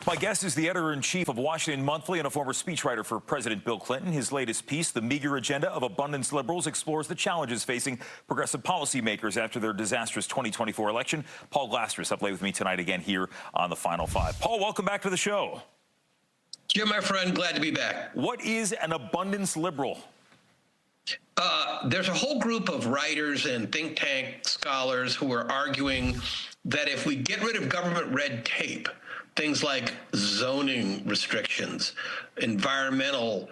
My guest is the editor-in-chief of Washington Monthly and a former speechwriter for President Bill Clinton. His latest piece, The Meager Agenda of Abundance Liberals, explores the challenges facing progressive policymakers after their disastrous 2024 election. Paul Glastris up late with me tonight again here on The Final Five. Paul, welcome back to the show. Jim, my friend, glad to be back. What is an abundance liberal? There's a whole group of writers and think tank scholars who are arguing that if we get rid of government red tape, things like zoning restrictions, environmental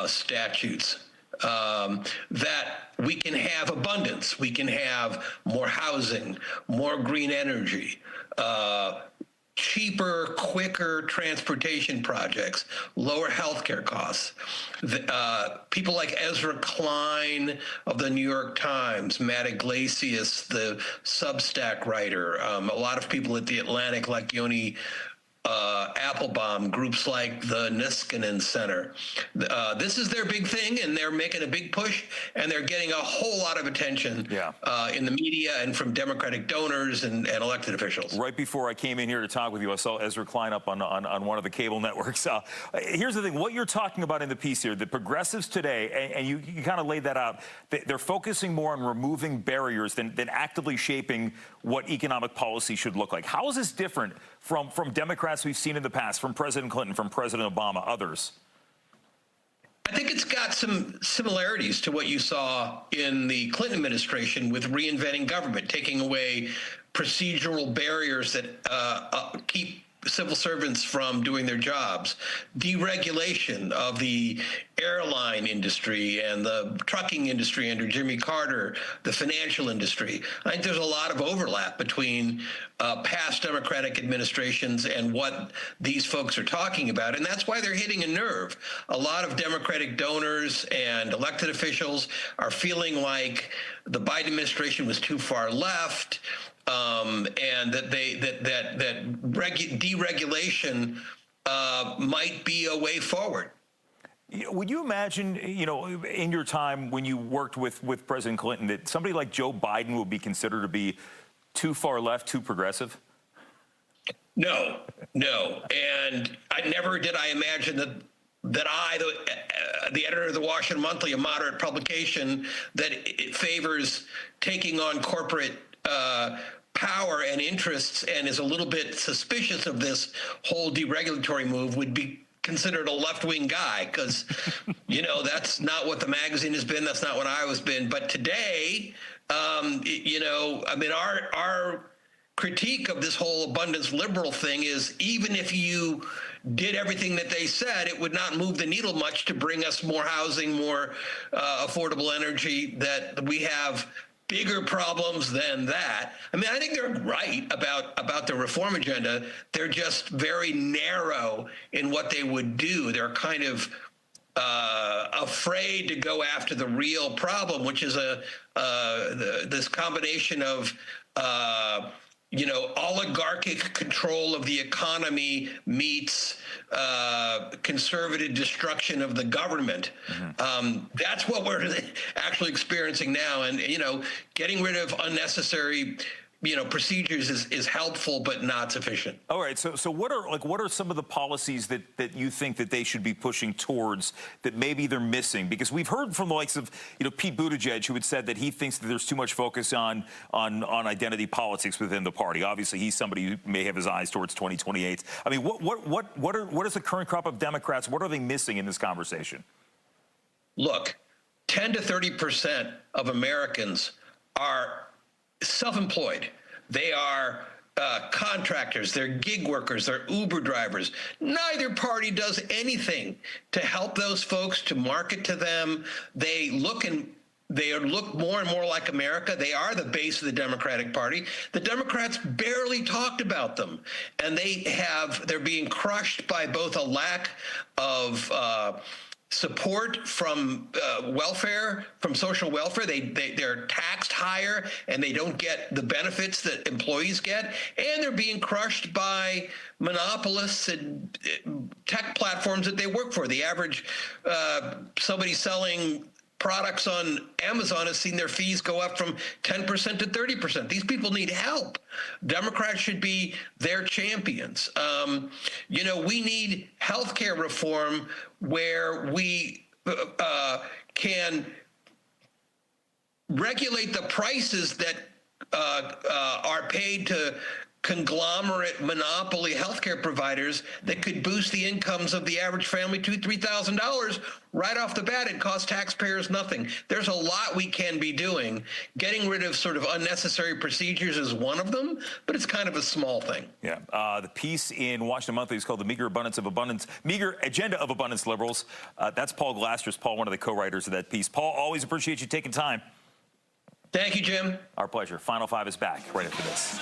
statutes, that we can have abundance. We can have more housing, more green energy, cheaper, quicker transportation projects, lower healthcare costs. People like Ezra Klein of the New York Times, Matt Iglesias, the Substack writer, a lot of people at The Atlantic like Yoni Applebaum, groups like the Niskanen Center. This is their big thing, and they're making a big push, and they're getting a whole lot of attention in the media and from Democratic donors and elected officials. Right before I came in here to talk with you, I saw Ezra Klein up on one of the cable networks. Here's the thing. What you're talking about in the piece here, the progressives today, and you kind of laid that out, they're focusing more on removing barriers than actively shaping what economic policy should look like. How is this different from Democrats we've seen in the past, from President Clinton, from President Obama, others? I think it's got some similarities to what you saw in the Clinton administration with reinventing government, taking away procedural barriers that keep civil servants from doing their jobs, deregulation of the airline industry and the trucking industry under Jimmy Carter, the financial industry. I think there's a lot of overlap between past Democratic administrations and what these folks are talking about, and that's why they're hitting a nerve. A lot of Democratic donors and elected officials are feeling like the Biden administration was too far left, and that deregulation might be a way forward. Would you imagine, in your time when you worked with President Clinton, that somebody like Joe Biden would be considered to be too far left, too progressive? No. And never did I imagine that I, the editor of the Washington Monthly, a moderate publication, that it favors taking on corporate power and interests and is a little bit suspicious of this whole deregulatory move, would be considered a left-wing guy, because that's not what the magazine has been, that's not what I was been. But today, our critique of this whole abundance liberal thing is, even if you did everything that they said, it would not move the needle much to bring us more housing, more affordable energy, that we have bigger problems than that. I mean, I think they're right about the reform agenda. They're just very narrow in what they would do. They're kind of afraid to go after the real problem, which is this combination of oligarchic control of the economy meets conservative destruction of the government. That's what we're actually experiencing now. And, getting rid of unnecessary procedures is helpful, but not sufficient. All right. So what are some of the policies that you think that they should be pushing towards that maybe they're missing? Because we've heard from the likes of, Pete Buttigieg, who had said that he thinks that there's too much focus on identity politics within the party. Obviously, he's somebody who may have his eyes towards 2028. I mean, what is the current crop of Democrats? What are they missing in this conversation? Look, 10 to 30% of Americans are self-employed. They are contractors, they're gig workers, they're Uber drivers. Neither party does anything to help those folks, to market to them. They look more and more like America. They are the base of the Democratic Party. The Democrats barely talked about them, and they're being crushed by both a lack of support from welfare, from social welfare. They're taxed higher, and they don't get the benefits that employees get, and they're being crushed by monopolists and tech platforms that they work for. The average somebody selling products on Amazon have seen their fees go up from 10% to 30%. These people need help. Democrats should be their champions. You know, we need healthcare reform where we can regulate the prices that are paid to conglomerate monopoly healthcare providers that could boost the incomes of the average family $2,000-3,000 right off the bat and cost taxpayers nothing. There's a lot we can be doing. Getting rid of sort of unnecessary procedures is one of them, but it's kind of a small thing. Yeah. The piece in Washington Monthly is called "The Meager Agenda of Abundance Liberals." That's Paul Glastris. Paul, one of the co-writers of that piece. Paul, always appreciate you taking time. Thank you, Jim. Our pleasure. Final Five is back right after this.